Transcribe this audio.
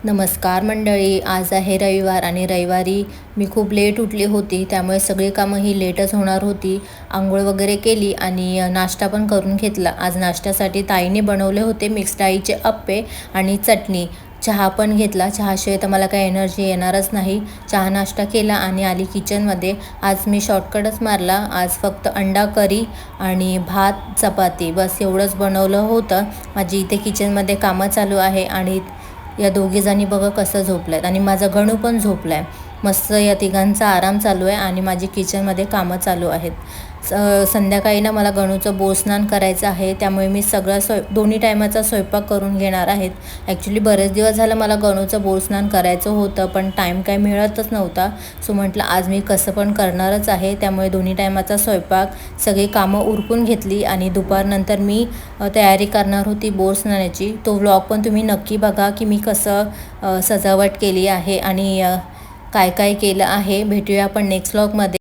नमस्कार मंडळी, आज आहे रविवार आणि रविवारी मी खूप लेट उठली होती, त्यामुळे सगळी कामं ही लेटच होणार होती. अंघोळ वगैरे केली आणि नाश्ता पण करून घेतला. आज नाश्त्यासाठी ताईने बनवले होते मिक्स डाळीचे अप्पे आणि चटणी. चहा पण घेतला. चहाशिवाय तर मला काही एनर्जी येणारच नाही. चहा नाश्ता केला आणि आली किचनमध्ये. आज मी शॉर्टकटच मारला. आज फक्त अंडा करी आणि भात चपाती बस एवढंच बनवलं होतं. माझी इथे किचनमध्ये कामं चालू आहे आणि या दोघीजणी बघा कसं झोपल्यात आणि माझा गणू पण झोपला आहे. मस्त या तिघांचा आराम चालू आहे आणि माझी किचनमध्ये कामं चालू आहेत. संध्याकाळी ना मला गणूचं बोरस्नान करायचं आहे, त्यामुळे मी सगळं दोन्ही टायमाचा स्वयंपाक करून घेणार आहेत. ॲक्च्युली बरेच दिवस झालं मला गणूचं बोरस्नान करायचं होतं, पण टाईम काय मिळतच नव्हता. सो म्हटलं आज मी कसं पण करणारच आहे, त्यामुळे दोन्ही टायमाचा स्वयंपाक सगळी कामं उरकून घेतली आणि दुपारनंतर मी तयारी करणार होती बोरस्नानाची. तो व्लॉग पण तुम्ही नक्की बघा की मी कसं सजावट केली आहे आणि काय काय केलं आहे. भेटूया आपण नेक्स्ट व्लॉगमध्ये.